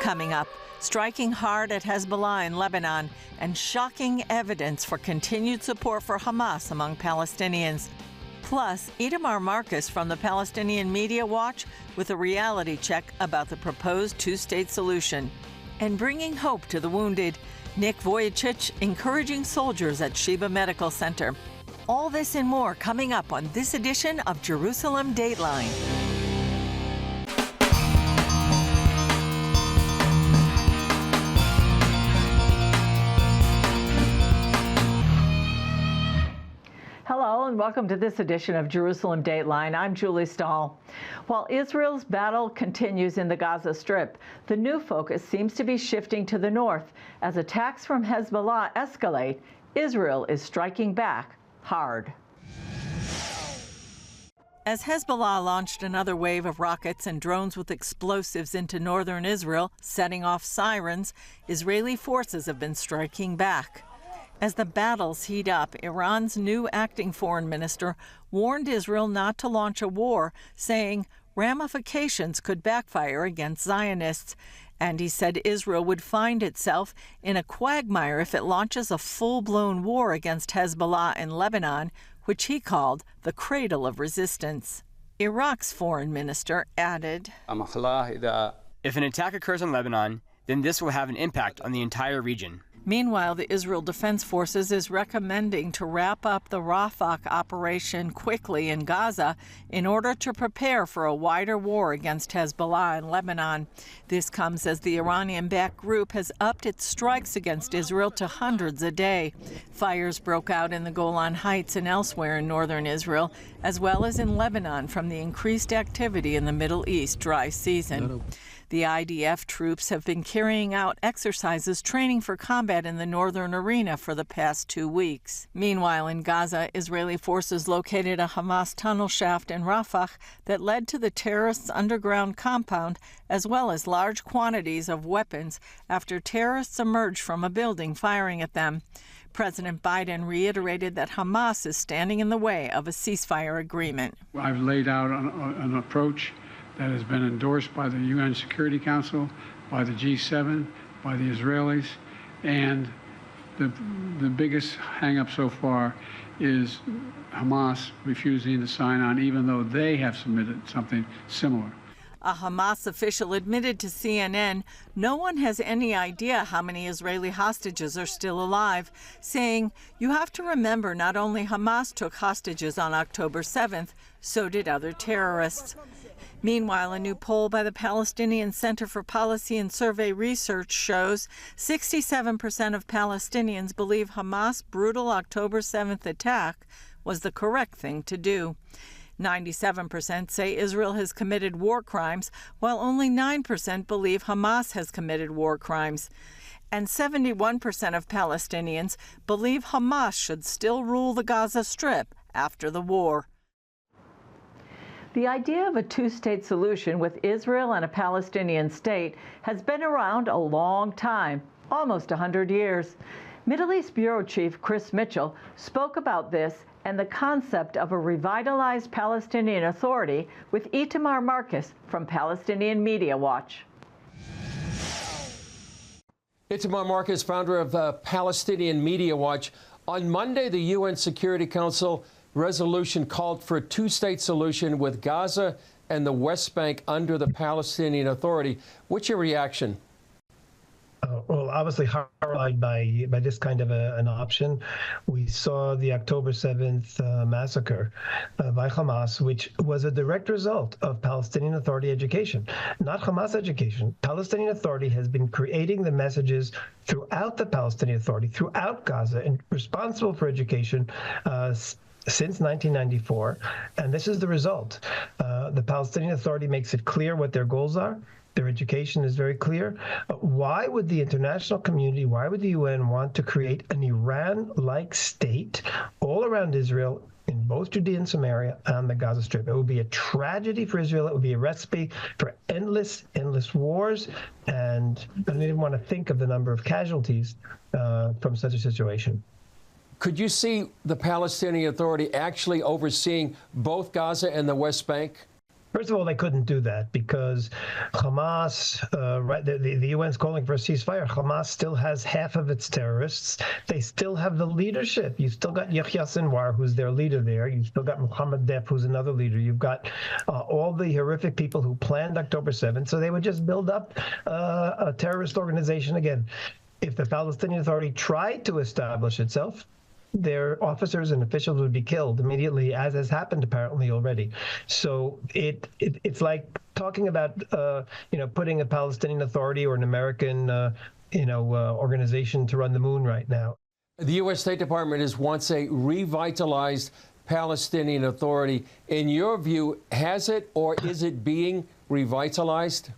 Coming up, striking hard at Hezbollah in Lebanon and shocking evidence for continued support for Hamas among Palestinians. Plus, Itamar Marcus from the Palestinian Media Watch with a reality check about the proposed two-state solution. And bringing hope to the wounded, Nick Vujicic encouraging soldiers at Sheba Medical Center. All this and more coming up on this edition of Jerusalem Dateline. Hello and welcome to this edition of Jerusalem Dateline. I'm Julie Stahl. While Israel's battle continues in the Gaza Strip, the new focus seems to be shifting to the north. As attacks from Hezbollah escalate, Israel is striking back hard. As Hezbollah launched another wave of rockets and drones with explosives into northern Israel, setting off sirens, Israeli forces have been striking back. As the battles heat up, Iran's new acting foreign minister warned Israel not to launch a war, saying ramifications could backfire against Zionists. And he said Israel would find itself in a quagmire if it launches a full-blown war against Hezbollah in Lebanon, which he called the cradle of resistance. Iraq's foreign minister added, "If an attack occurs in Lebanon, then this will have an impact on the entire region." Meanwhile, the Israel Defense Forces is recommending to wrap up the Rafah operation quickly in Gaza in order to prepare for a wider war against Hezbollah in Lebanon. This comes as the Iranian-backed group has upped its strikes against Israel to hundreds a day. Fires broke out in the Golan Heights and elsewhere in northern Israel, as well as in Lebanon from the increased activity in the Middle East dry season. The IDF troops have been carrying out exercises training for combat in the northern arena for the past 2 weeks. Meanwhile, in Gaza, Israeli forces located a Hamas tunnel shaft in Rafah that led to the terrorists' underground compound, as well as large quantities of weapons after terrorists emerged from a building firing at them. President Biden reiterated that Hamas is standing in the way of a ceasefire agreement. I've laid out an approach that has been endorsed by the UN Security Council, by the G7, by the Israelis, and the biggest hang-up so far is Hamas refusing to sign on, even though they have submitted something similar. A Hamas official admitted to CNN no one has any idea how many Israeli hostages are still alive, saying, "You have to remember not only Hamas took hostages on October 7th, so did other terrorists." Meanwhile, a new poll by the Palestinian Center for Policy and Survey Research shows 67% of Palestinians believe Hamas' brutal October 7th attack was the correct thing to do. 97% say Israel has committed war crimes, while only 9% believe Hamas has committed war crimes. And 71% of Palestinians believe Hamas should still rule the Gaza Strip after the war. The idea of a two-state solution with Israel and a Palestinian state has been around a long time, almost 100 years. Middle East Bureau Chief Chris Mitchell spoke about this and the concept of a revitalized Palestinian Authority with Itamar Marcus from Palestinian Media Watch. Itamar Marcus, founder of Palestinian Media Watch. On Monday, the UN Security Council resolution called for a two-state solution with Gaza and the West Bank under the Palestinian Authority. What's your reaction? Well, obviously horrified by this kind of an option. We saw the October 7th massacre by Hamas, which was a direct result of Palestinian Authority education, not Hamas education. Palestinian Authority has been creating the messages throughout the Palestinian Authority, throughout Gaza, and responsible for education since 1994, and this is the result. The Palestinian Authority makes it clear what their goals are. Their education is very clear. Why would the international community, why would the UN want to create an Iran-like state all around Israel, in both Judea and Samaria, and the Gaza Strip? It would be a tragedy for Israel. It would be a recipe for endless wars, and I don't even want to think of the number of casualties from such a situation. Could you see the Palestinian Authority actually overseeing both Gaza and the West Bank? First of all, they couldn't do that because Hamas, the UN's calling for a ceasefire. Hamas still has half of its terrorists. They still have the leadership. You've still got Yahya Sinwar, who's their leader there. You've still got Mohammed Deif, who's another leader. You've got all the horrific people who planned October 7th. So they would just build up a terrorist organization again. If the Palestinian Authority tried to establish itself, their officers and officials would be killed immediately, as has happened apparently already. So it's like talking about putting a Palestinian Authority or an American organization to run the moon right now. The U.S. State Department wants a revitalized Palestinian Authority. In your view, has it or is it being revitalized?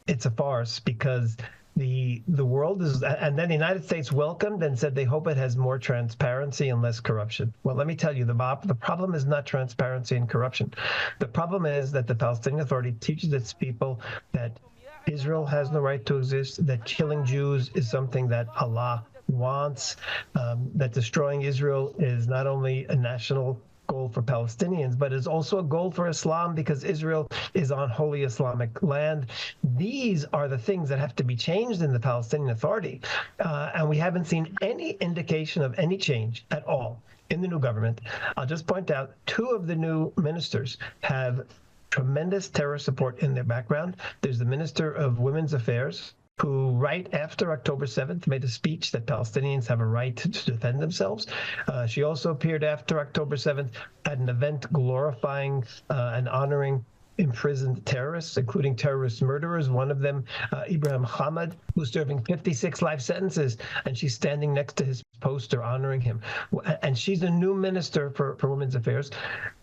It's a farce because the world is, and then the United States welcomed and said they hope it has more transparency and less corruption. Well, let me tell you, the problem is not transparency and corruption. The problem is that the Palestinian Authority teaches its people that Israel has no right to exist, that killing Jews is something that Allah wants, that destroying Israel is not only a national goal for Palestinians, but is also a goal for Islam because Israel is on holy Islamic land. These are the things that have to be changed in the Palestinian Authority. And we haven't seen any indication of any change at all in the new government. I'll just point out 2 of the new ministers have tremendous terror support in their background. There's the Minister of Women's Affairs, who right after October 7th made a speech that Palestinians have a right to defend themselves. She also appeared after October 7th at an event glorifying and honoring imprisoned terrorists, including terrorist murderers. One of them, Ibrahim Hamad, who's serving 56 life sentences, and she's standing next to his poster honoring him. And she's a new minister for Women's Affairs,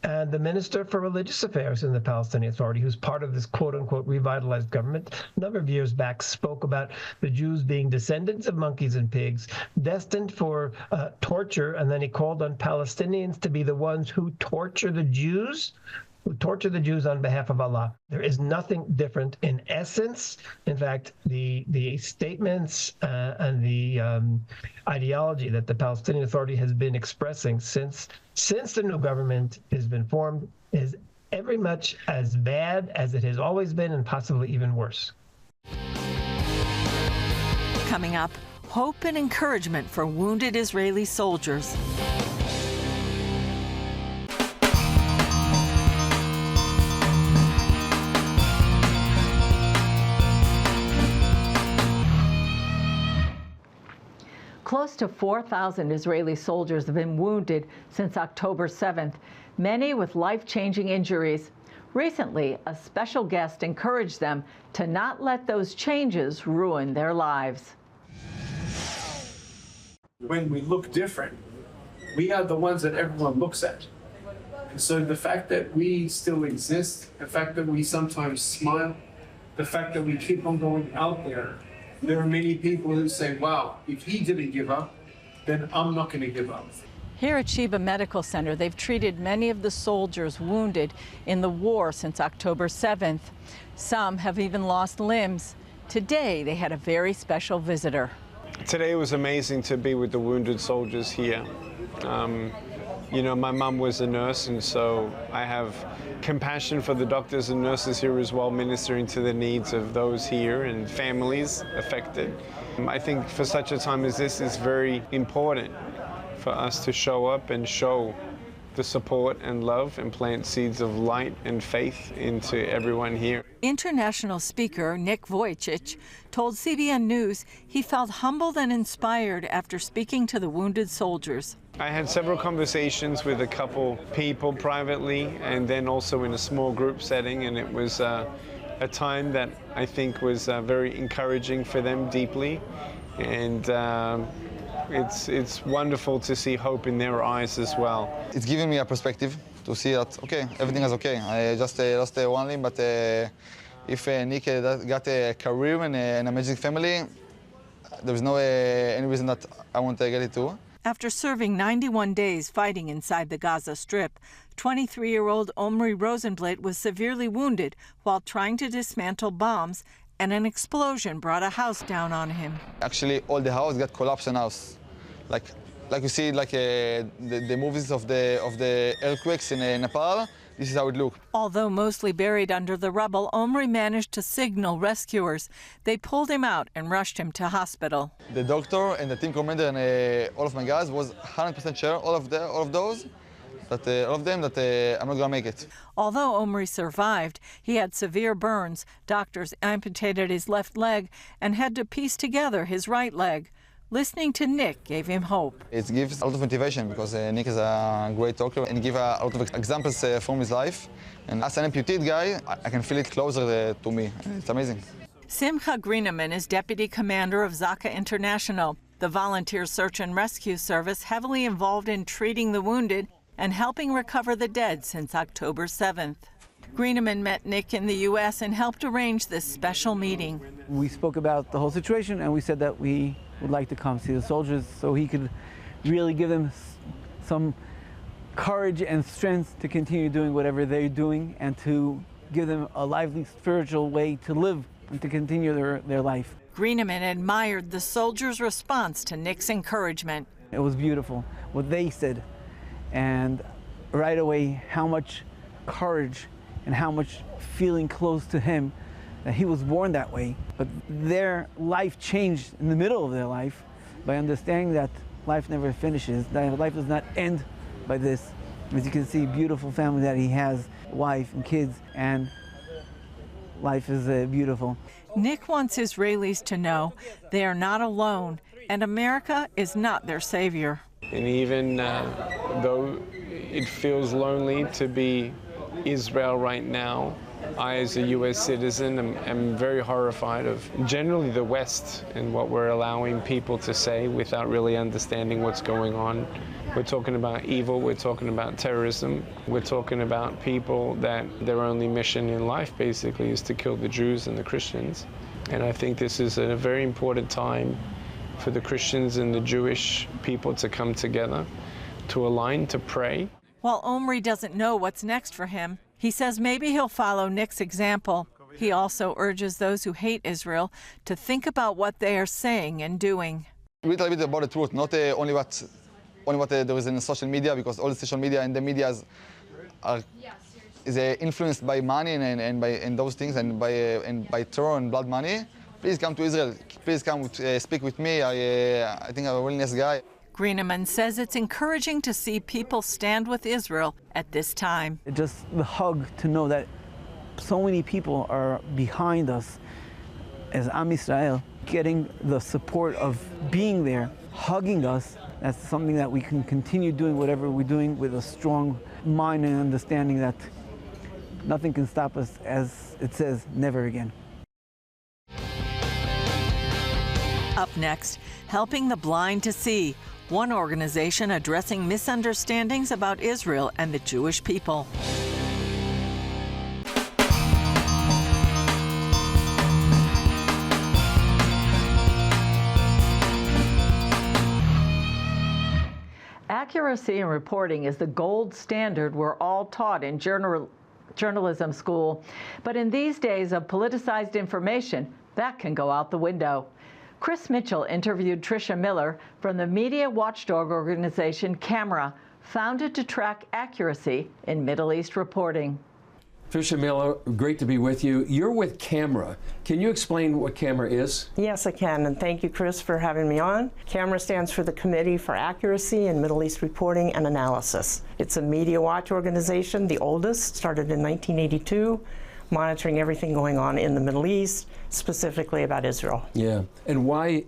and the Minister for Religious Affairs in the Palestinian Authority, who's part of this quote-unquote revitalized government, a number of years back spoke about the Jews being descendants of monkeys and pigs, destined for torture, and then he called on Palestinians to be the ones who torture the Jews on behalf of Allah. There is nothing different in essence. In fact, the statements and the ideology that the Palestinian Authority has been expressing since the new government has been formed is every much as bad as it has always been, and possibly even worse. Coming up, hope and encouragement for wounded Israeli soldiers. Close to 4,000 Israeli soldiers have been wounded since October 7th, many with life-changing injuries. Recently, a special guest encouraged them to not let those changes ruin their lives. When we look different, we are the ones that everyone looks at. And so the fact that we still exist, the fact that we sometimes smile, the fact that we keep on going out there are many people who say, wow, if he didn't give up, then I'm not going to give up. Here at Sheba Medical Center, they've treated many of the soldiers wounded in the war since October 7th. Some have even lost limbs. Today, they had a very special visitor. Today was amazing to be with the wounded soldiers here. You know, my mum was a nurse, and so I have compassion for the doctors and nurses here as well, ministering to the needs of those here and families affected. I think for such a time as this, it's very important for us to show up and show the support and love and plant seeds of light and faith into everyone here. International speaker Nick Vujicic told CBN News he felt humbled and inspired after speaking to the wounded soldiers. I had several conversations with a couple people privately and then also in a small group setting, and it was a time that I think was very encouraging for them deeply, and it's wonderful to see hope in their eyes as well. It's given me a perspective to see that, okay, everything is okay. I just lost one limb, but if Nick got a career and a magic family, there's no any reason that I won't get it too. After serving 91 days fighting inside the Gaza Strip, 23-year-old Omri Rosenblatt was severely wounded while trying to dismantle bombs, and an explosion brought a house down on him. Actually, all the house got collapsed in house, like you see, like the movies of the earthquakes in Nepal. this is how it looked. Although mostly buried under the rubble, Omri managed to signal rescuers. They pulled him out and rushed him to hospital. The doctor and the team commander and all of my guys was 100% sure, all of them, that I'm not gonna make it. Although Omri survived, he had severe burns. Doctors amputated his left leg and had to piece together his right leg. Listening to Nick gave him hope. It gives a lot of motivation because Nick is a great talker and give a lot of examples from his life. And as an amputee guy, I can feel it closer to me. It's amazing. Simcha Greeneman is deputy commander of Zaka International, the volunteer search and rescue service heavily involved in treating the wounded and helping recover the dead since October 7th. Greeneman met Nick in the U.S. and helped arrange this special meeting. We spoke about the whole situation and we said that we would like to come see the soldiers so he could really give them some courage and strength to continue doing whatever they're doing and to give them a lively spiritual way to live and to continue their life. Greeneman admired the soldiers' response to Nick's encouragement. It was beautiful, what they said, and right away how much courage and how much feeling close to him, that he was born that way, but their life changed in the middle of their life by understanding that life never finishes, that life does not end by this. As you can see, beautiful family that he has, wife and kids, and life is beautiful. Nick wants Israelis to know they are not alone, and America is not their savior. And even though it feels lonely to be Israel right now, I, as a U.S. citizen, am very horrified of generally the West and what we're allowing people to say without really understanding what's going on. We're talking about evil, we're talking about terrorism, we're talking about people that their only mission in life basically is to kill the Jews and the Christians. And I think this is a very important time for the Christians and the Jewish people to come together, to align, to pray. While Omri doesn't know what's next for him, he says maybe he'll follow Nick's example. He also urges those who hate Israel to think about what they are saying and doing. A little bit about the truth, not only what there is in social media, because all the social media and the media is influenced by money and those things and by terror and blood money. Please come to Israel. Please come speak with me. I think I'm a really nice guy. Greeneman says it's encouraging to see people stand with Israel at this time. Just the hug to know that so many people are behind us as Am Yisrael, getting the support of being there, hugging us. That's something that we can continue doing whatever we're doing with a strong mind and understanding that nothing can stop us, as it says, never again. Up next, helping the blind to see, one organization addressing misunderstandings about Israel and the Jewish people. Accuracy in reporting is the gold standard we're all taught in journalism school. But in these days of politicized information, that can go out the window. Chris Mitchell interviewed Tricia Miller from the media watchdog organization Camera, founded to track accuracy in Middle East reporting. Tricia Miller, great to be with you. You're with Camera. Can you explain what Camera is? Yes, I can, and thank you, Chris, for having me on. Camera stands for the Committee for Accuracy in Middle East Reporting and Analysis. It's a media watch organization, the oldest, started in 1982, monitoring everything going on in the Middle East, specifically about Israel. Yeah, and why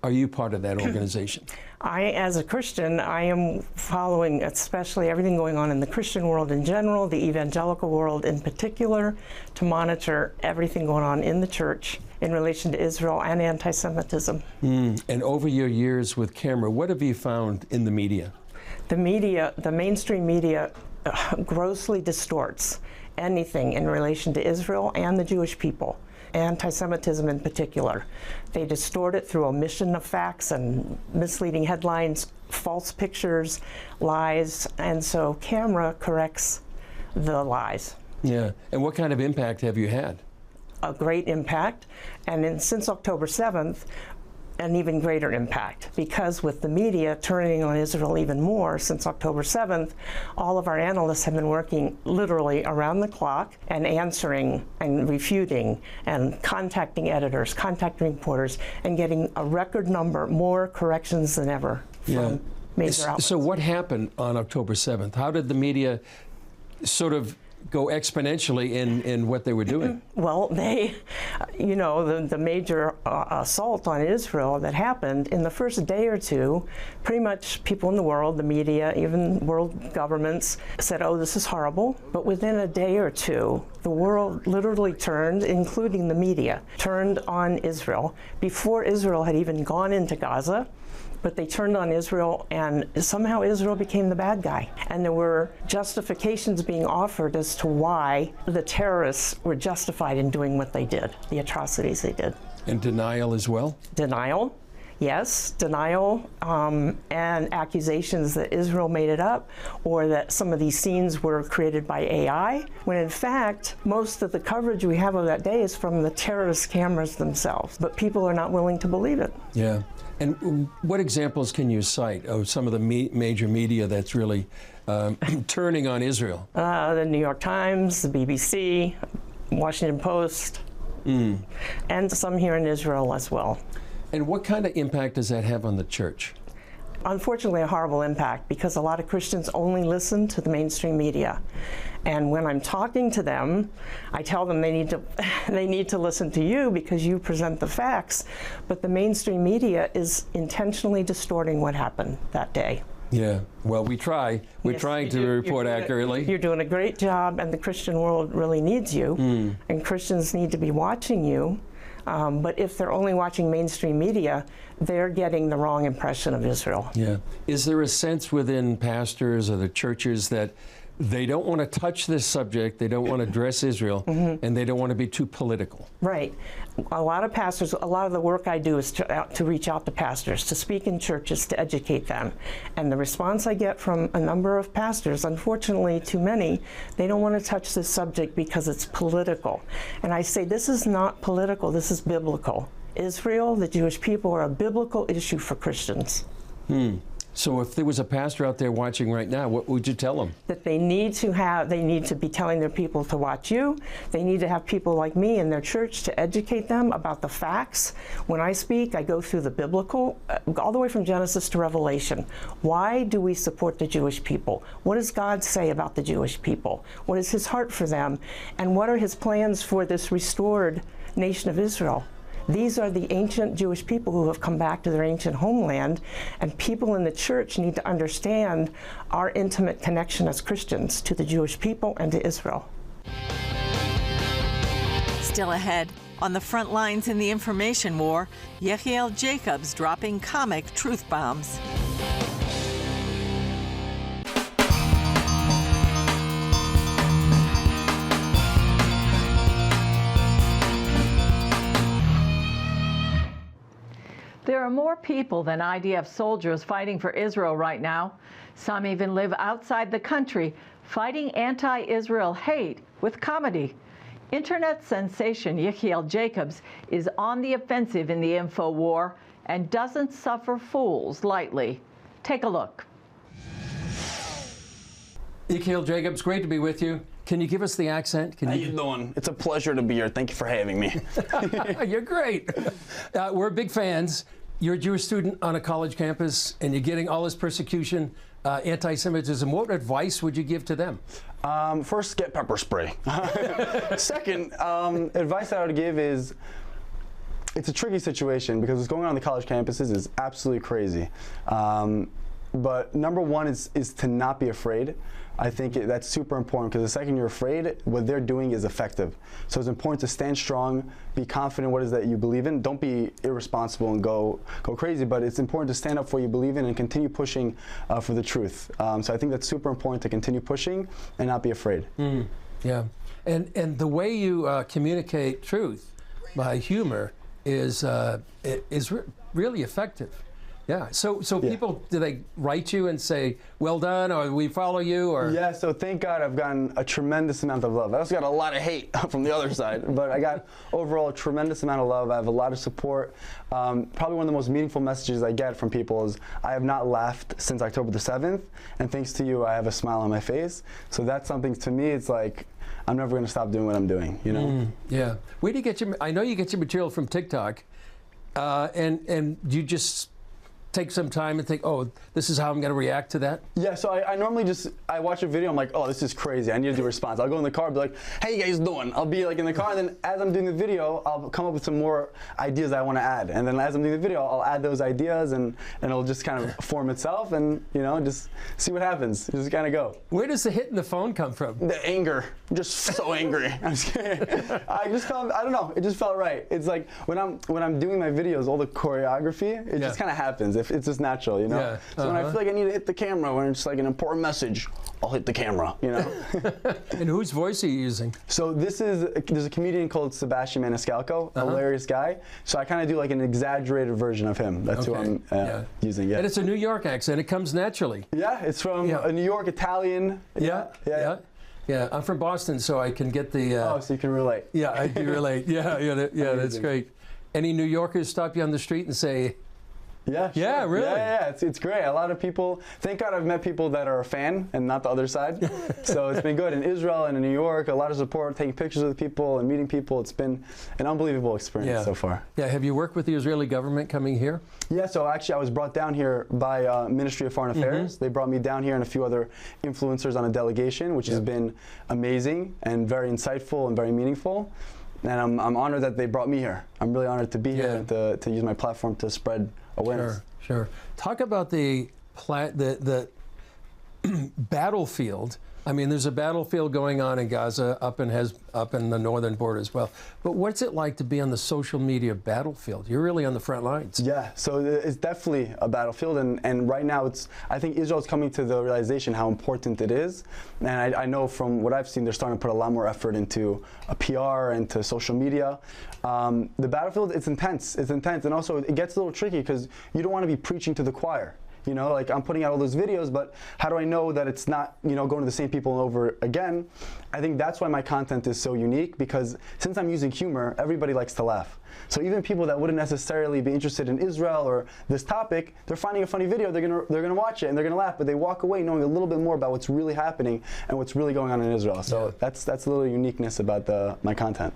are you part of that organization? As a Christian, I am following especially everything going on in the Christian world in general, the evangelical world in particular, to monitor everything going on in the church in relation to Israel and anti-Semitism. And over your years with Camera, what have you found in the media? The mainstream media grossly distorts anything in relation to Israel and the Jewish people, anti-Semitism in particular. They distort it through omission of facts and misleading headlines, false pictures, lies, and so Camera corrects the lies. Yeah, and what kind of impact have you had? A great impact, and since October 7th, an even greater impact, because with the media turning on Israel even more since October 7th, all of our analysts have been working literally around the clock and answering and refuting and contacting editors, contacting reporters, and getting a record number, more corrections than ever from major outlets. So what happened on October 7th? How did the media sort of go exponentially in what they were doing? Well, they, the major assault on Israel that happened in the first day or two, pretty much people in the world, the media, even world governments said, oh, this is horrible. But within a day or two, the world literally turned, including the media, turned on Israel before Israel had even gone into Gaza. But they turned on Israel, and somehow Israel became the bad guy. And there were justifications being offered as to why the terrorists were justified in doing what they did, the atrocities they did. And denial as well? Denial, yes, denial, and accusations that Israel made it up, or that some of these scenes were created by AI, when in fact, most of the coverage we have of that day is from the terrorist cameras themselves. But people are not willing to believe it. Yeah. And what examples can you cite of some of the major media that's really turning on Israel? The New York Times, the BBC, Washington Post, and some here in Israel as well. And what kind of impact does that have on the church? Unfortunately, a horrible impact, because a lot of Christians only listen to the mainstream media. And when I'm talking to them, I tell them they need to listen to you because you present the facts. But the mainstream media is intentionally distorting what happened that day. Yeah, well, we try. We're trying to report accurately. You're doing a great job, and the Christian world really needs you. And Christians need to be watching you. But if they're only watching mainstream media, they're getting the wrong impression of Israel. Yeah. Is there a sense within pastors or the churches that they don't want to touch this subject, they don't want to address Israel, and they don't want to be too political? Right. A lot of pastors, a lot of the work I do is to reach out to pastors, to speak in churches, to educate them. And the response I get from a number of pastors, unfortunately too many, they don't want to touch this subject because it's political. And I say, this is not political, this is biblical. Israel, the Jewish people, are a biblical issue for Christians. So if there was a pastor out there watching right now, what would you tell them? That they need to be telling their people to watch you. They need to have people like me in their church to educate them about the facts. When I speak, I go through the biblical, all the way from Genesis to Revelation. Why do we support the Jewish people? What does God say about the Jewish people? What is his heart for them? And what are his plans for this restored nation of Israel? These are the ancient Jewish people who have come back to their ancient homeland, and people in the church need to understand our intimate connection as Christians to the Jewish people and to Israel. Still ahead, on the front lines in the information war, Yechiel Jacobs dropping comic truth bombs. There are more people than IDF soldiers fighting for Israel right now. Some even live outside the country, fighting anti-Israel hate with comedy. Internet sensation Yechiel Jacobs is on the offensive in the info war and doesn't suffer fools lightly. Take a look. Yechiel Jacobs, great to be with you. Can you give us the accent? How you doing? It's a pleasure to be here. Thank you for having me. You're great. We're big fans. You're a Jewish student on a college campus, and you're getting all this persecution, anti-Semitism. What advice would you give to them? First, get pepper spray. Second, advice I would give is, it's a tricky situation because what's going on the college campuses is absolutely crazy. But number one is to not be afraid. I think that's super important because the second you're afraid, what they're doing is effective. So it's important to stand strong, be confident in what it is that you believe in. Don't be irresponsible and go crazy, but it's important to stand up for what you believe in and continue pushing for the truth. So I think that's super important to continue pushing and not be afraid. Yeah, and the way you communicate truth by humor is really effective. Yeah. So people, do they write you and say, well done, or we follow you, or? Yeah, so thank God I've gotten a tremendous amount of love. I also got a lot of hate from the other side, but I got overall a tremendous amount of love. I have a lot of support. Probably one of the most meaningful messages I get from people is, I have not laughed since October the 7th, and thanks to you, I have a smile on my face. So that's something, to me, it's like, I'm never going to stop doing what I'm doing, you know? Yeah. Where do you get your, I know you get your material from TikTok, and you just take some time and think, oh, this is how I'm going to react to that? Yeah, so I normally just, I watch a video, I'm like, oh, this is crazy, I need to do a response. I'll go in the car, be like, how you guys doing? I'll be like in the car, and then as I'm doing the video, I'll come up with some more ideas that I want to add. And then as I'm doing the video, I'll add those ideas, and it'll just kind of form itself, and, you know, just see what happens. Just kind of go. Where does the hitting the phone come from? The anger. I'm just so angry. I'm just kidding. I don't know, it just felt right. It's like, when I'm doing my videos, all the choreography, it just kind of happens. It's just natural, you know? Yeah. So when I feel like I need to hit the camera, when it's like an important message, I'll hit the camera, you know? And whose voice are you using? So there's a comedian called Sebastian Maniscalco, hilarious guy. So I kind of do like an exaggerated version of him. That's who I'm using, yeah. And it's a New York accent, it comes naturally. Yeah, it's from a New York Italian. Yeah. I'm from Boston, so I can get the... oh, so you can relate. Yeah, I do relate. Yeah, that's great. Any New Yorkers stop you on the street and say... Yeah, sure. Yeah, really? Yeah, it's great. A lot of people, thank God I've met people that are a fan and not the other side. So it's been good. In Israel and in New York, a lot of support, taking pictures with people and meeting people. It's been an unbelievable experience so far. Yeah, have you worked with the Israeli government coming here? Yeah, so actually I was brought down here by Ministry of Foreign Affairs. They brought me down here and a few other influencers on a delegation, which has been amazing and very insightful and very meaningful. And I'm honored that they brought me here. I'm really honored to be here and to use my platform to spread awareness. Sure. Talk about the battlefield. I mean, there's a battlefield going on in Gaza, up in the northern border as well. But what's it like to be on the social media battlefield? You're really on the front lines. Yeah, so it's definitely a battlefield, and right now I think Israel's coming to the realization how important it is. And I know from what I've seen, they're starting to put a lot more effort into PR and to social media. The battlefield, it's intense, and also it gets a little tricky because you don't want to be preaching to the choir. You know, like I'm putting out all those videos, but how do I know that it's not, you know, going to the same people over again? I think that's why my content is so unique, because since I'm using humor, everybody likes to laugh. So even people that wouldn't necessarily be interested in Israel or this topic, they're finding a funny video, they're gonna watch it and they're gonna laugh, but they walk away knowing a little bit more about what's really happening and what's really going on in Israel. So that's a little uniqueness about my content.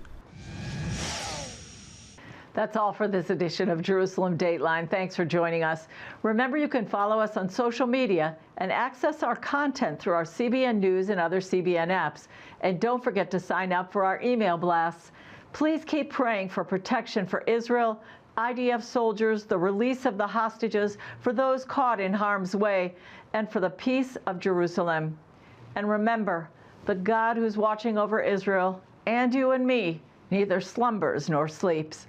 That's all for this edition of Jerusalem Dateline. Thanks for joining us. Remember, you can follow us on social media and access our content through our CBN News and other CBN apps. And don't forget to sign up for our email blasts. Please keep praying for protection for Israel, IDF soldiers, the release of the hostages, for those caught in harm's way, and for the peace of Jerusalem. And remember, the God who's watching over Israel and you and me neither slumbers nor sleeps.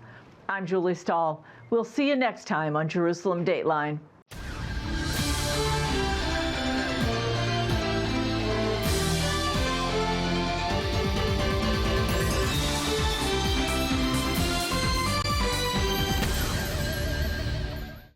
I'm Julie Stahl. We'll see you next time on Jerusalem Dateline.